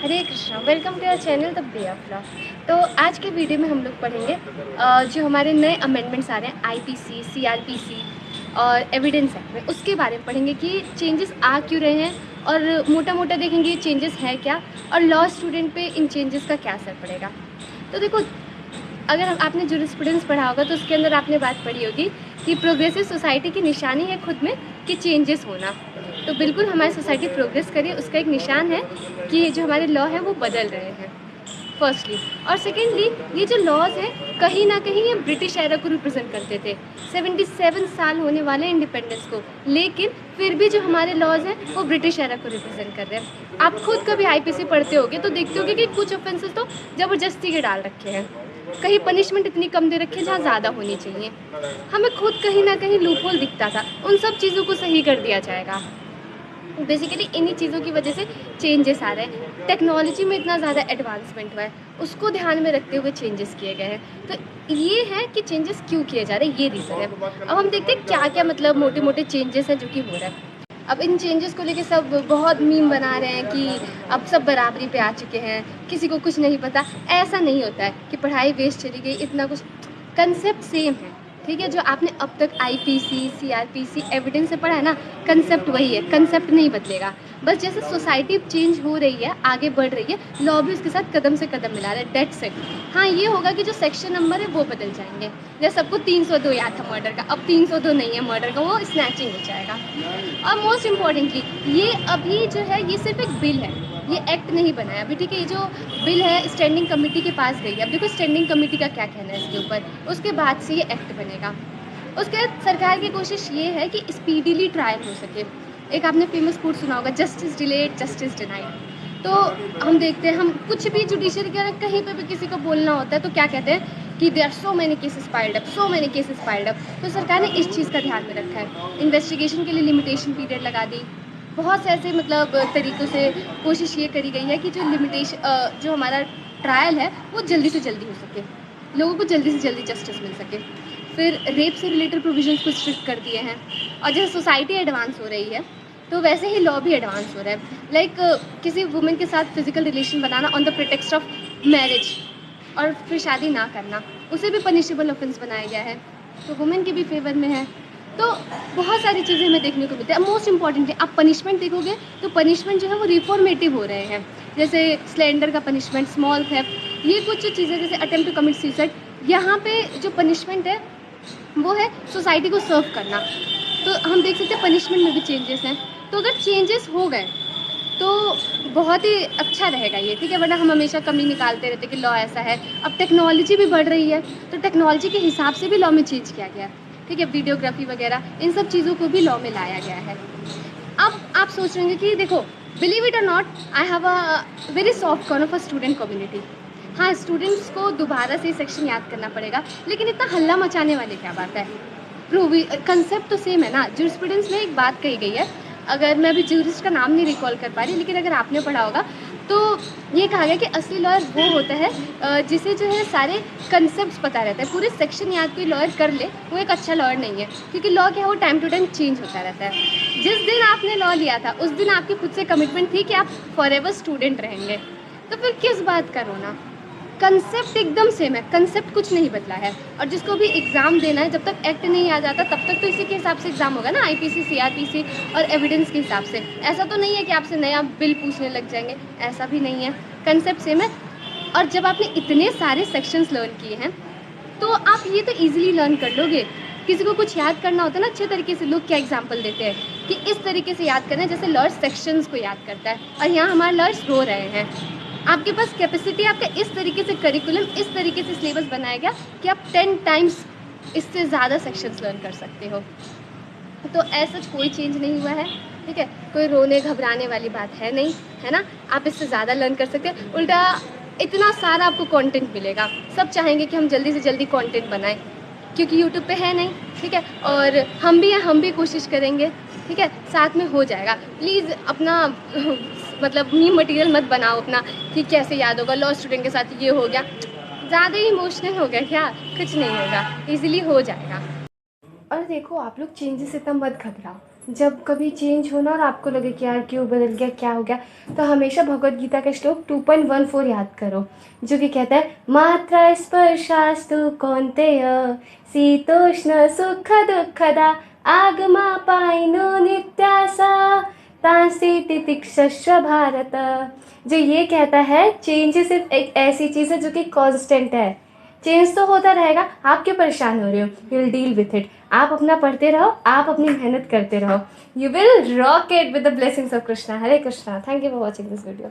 Hare Krishna, welcome to our channel the bay of law. तो आज के वीडियो में हम लोग पढ़ेंगे जो हमारे नए अमेंडमेंट्स आ रहे हैं आईपीसी, सीआरपीसी और एविडेंस एक्ट में, उसके बारे में पढ़ेंगे कि चेंजेस आ क्यों रहे हैं और मोटा मोटा देखेंगे ये चेंजेस है क्या और लॉ स्टूडेंट पे इन चेंजेस का क्या असर पड़ेगा। तो देखो, अगर आपने जूरिस्प्रूडेंस पढ़ा होगा तो उसके अंदर आपने बात पढ़ी होगी कि प्रोग्रेसिव सोसाइटी की निशानी है खुद में कि चेंजेस होना। तो बिल्कुल हमारी सोसाइटी प्रोग्रेस करी, उसका एक निशान है कि जो हमारे लॉ हैं वो बदल रहे हैं फर्स्टली। और सेकेंडली, ये जो लॉज हैं कहीं ना कहीं ये ब्रिटिश एरा को रिप्रेजेंट करते थे। 77 साल होने वाले इंडिपेंडेंस को, लेकिन फिर भी जो हमारे लॉज हैं वो ब्रिटिश एरा को रिप्रेजेंट कर रहे हैं। आप खुद कभी आईपीसी पढ़ते होगे तो देखते होगे कि कुछ ऑफेंसेस तो ज़बरदस्ती के डाल रखे हैं, कहीं पनिशमेंट इतनी कम दे रखी है जहाँ ज़्यादा होनी चाहिए। हमें खुद कहीं ना कहीं लूपहोल दिखता था, उन सब चीज़ों को सही कर दिया जाएगा। बेसिकली इन्हीं चीज़ों की वजह से चेंजेस आ रहे हैं। टेक्नोलॉजी में इतना ज़्यादा एडवांसमेंट हुआ है, उसको ध्यान में रखते हुए चेंजेस किए गए हैं। तो ये है कि चेंजेस क्यों किए जा रहे हैं, ये रीज़न है। अब हम देखते हैं क्या क्या मतलब मोटे मोटे चेंजेस हैं जो कि हो रहा है। अब इन चेंजेस को लेके सब बहुत मीम बना रहे हैं कि अब सब बराबरी पे आ चुके हैं, किसी को कुछ नहीं पता। ऐसा नहीं होता है कि पढ़ाई वेस्ट चली गई, इतना कुछ। कंसेप्ट सेम है, ठीक है। जो आपने अब तक आईपीसी, सीआरपीसी, एविडेंस से पढ़ा है ना, कंसेप्ट वही है, कंसेप्ट नहीं बदलेगा। बस जैसे सोसाइटी चेंज हो रही है, आगे बढ़ रही है, लॉ भी उसके साथ कदम से कदम मिला रहा है, डेट्स इट। हाँ, ये होगा कि जो सेक्शन नंबर है वो बदल जाएंगे। जैसे सबको 302 याद था मर्डर का, अब 302 नहीं है मर्डर का, वो स्नैचिंग हो जाएगा। और मोस्ट इम्पॉर्टेंटली, ये अभी जो है ये सिर्फ एक बिल है, ये एक्ट नहीं बना है अभी, ठीक है। ये जो बिल है स्टैंडिंग कमेटी के पास गई है। अब देखो स्टैंडिंग कमेटी का क्या कहना है इसके ऊपर, उसके बाद से ये एक्ट बनेगा। उसके बाद सरकार की कोशिश ये है कि स्पीडीली ट्रायल हो सके। एक आपने फेमस कोट सुना होगा, जस्टिस डिलेड जस्टिस डिनाइड। तो हम देखते हैं, हम कुछ भी जुडिशरी के कहीं पे भी किसी को बोलना होता है तो क्या कहते हैं कि there are so many cases piled up, so many cases piled up. तो सरकार ने इस चीज़ का ध्यान में रखा है, इन्वेस्टिगेशन के लिए लिमिटेशन पीरियड लगा दी। बहुत से ऐसे मतलब तरीक़ों से कोशिश ये करी गई है कि जो लिमिटेशन, जो हमारा ट्रायल है वो जल्दी से जल्दी हो सके, लोगों को जल्दी से जल्दी जस्टिस मिल सके। फिर रेप से रिलेटेड प्रोविजंस को स्ट्रिक्ट कर दिए हैं। और जैसे सोसाइटी एडवांस हो रही है तो वैसे ही लॉ भी एडवांस हो रहा है। लाइक किसी वुमेन के साथ physical relation banana on the pretext of marriage और फिर शादी ना करना, उसे भी पनिशेबल ऑफेंस बनाया गया है, तो वुमेन के भी फेवर में है। तो बहुत सारी चीज़ें हमें देखने को मिलती है। मोस्ट इम्पॉर्टेंटली आप पनिशमेंट देखोगे तो पनिशमेंट जो है वो रिफॉर्मेटिव हो रहे हैं। जैसे स्लेंडर का पनिशमेंट, स्मॉल थेफ्ट, ये कुछ चीज़ें, जैसे अटेम्प्ट टू कमिट सुसाइड, यहाँ पे जो पनिशमेंट है वो है सोसाइटी को सर्व करना। तो हम देख सकते हैं पनिशमेंट में भी चेंजेस हैं। तो अगर चेंजेस हो गए तो बहुत ही अच्छा रहेगा ये, ठीक है। वरना हम हमेशा कमी निकालते रहते कि लॉ ऐसा है। अब टेक्नोलॉजी भी बढ़ रही है तो टेक्नोलॉजी के हिसाब से भी लॉ में चेंज किया गया है, ठीक है। वीडियोग्राफी वगैरह इन सब चीज़ों को भी लॉ में लाया गया है। अब आप सोच रहे हैं कि देखो, बिलीव इट और not, I have a very soft corner for student community. हाँ, स्टूडेंट्स को दोबारा से सेक्शन याद करना पड़ेगा, लेकिन इतना हल्ला मचाने वाली क्या बात है। कंसेप्ट तो सेम है ना। जूरिस्प्रूडेंस में एक बात कही गई है, अगर मैं अभी जूरिस्ट का नाम नहीं रिकॉल कर पा रही, लेकिन अगर आपने पढ़ा होगा तो ये कहा गया कि असली लॉयर वो होता है जिसे जो है सारे कंसेप्ट पता रहता है। पूरे सेक्शन याद कोई लॉयर कर ले वो एक अच्छा लॉयर नहीं है, क्योंकि लॉ क्या है वो टाइम टू टाइम चेंज होता रहता है। जिस दिन आपने लॉ लिया था उस दिन आपकी खुद से कमिटमेंट थी कि आप फॉरएवर स्टूडेंट रहेंगे, तो फिर किस बात का रोना। कंसेप्ट एकदम सेम है, कंसेप्ट कुछ नहीं बदला है। और जिसको भी एग्ज़ाम देना है, जब तक एक्ट नहीं आ जाता तब तक तो इसी के हिसाब से एग्ज़ाम होगा ना, आईपीसी, सीआरपीसी और एविडेंस के हिसाब से। ऐसा तो नहीं है कि आपसे नया बिल पूछने लग जाएंगे, ऐसा भी नहीं है। कंसेप्ट सेम है। और जब आपने इतने सारे सेक्शंस लर्न किए हैं तो आप ये तो ईजिली लर्न कर लोगे। किसी को कुछ याद करना होता है ना अच्छे तरीके से, लोग क्या एग्जाम्पल देते हैं कि इस तरीके से याद करना है जैसे लॉयर सेक्शंस को याद करता है, और यहाँ हमारे लॉयर्स रो रहे हैं। आपके पास कैपेसिटी, आपका इस तरीके से करिकुलम, इस तरीके से सिलेबस बनाया गया कि आप 10 टाइम्स इससे ज़्यादा सेक्शंस लर्न कर सकते हो। तो ऐसा कोई चेंज नहीं हुआ है, ठीक है। कोई रोने घबराने वाली बात है नहीं, है ना। आप इससे ज़्यादा लर्न कर सकते हैं। उल्टा इतना सारा आपको कंटेंट मिलेगा। सब चाहेंगे कि हम जल्दी से जल्दी कंटेंट बनाएं, क्योंकि यूट्यूब पे है नहीं, ठीक है। और हम भी हैं, हम भी कोशिश करेंगे, ठीक है। साथ में हो जाएगा। प्लीज़ अपना मतलब मीम मटेरियल मत बनाओ अपना कि कैसे याद होगा, लॉ स्टूडेंट के साथ ये हो गया, ज़्यादा ही इमोशनल हो गया क्या, कुछ नहीं होगा, ईजिली हो जाएगा। और देखो, आप लोग चेंजेस इतना मत घबराओ, जब कभी चेंज हो ना और आपको लगे कि यार क्यों बदल गया, क्या हो गया, तो हमेशा भगवत गीता का श्लोक 2.14 याद करो, जो कि कहता है मात्रा स्पर्शास्तु कौन्तेय शीतोष्ण सुख दुःखदा आगमापायिनो नित्यासा तांसी तितिक्षस्व भारत। जो ये कहता है चेंज सिर्फ एक ऐसी चीज़ है जो कि कांस्टेंट है, चेंज तो होता रहेगा, आप क्यों परेशान हो रहे हो, you will deal with it. आप अपना पढ़ते रहो, आप अपनी मेहनत करते रहो, you will rock it with the blessings of Krishna. Hare Krishna. Thank you for watching this video.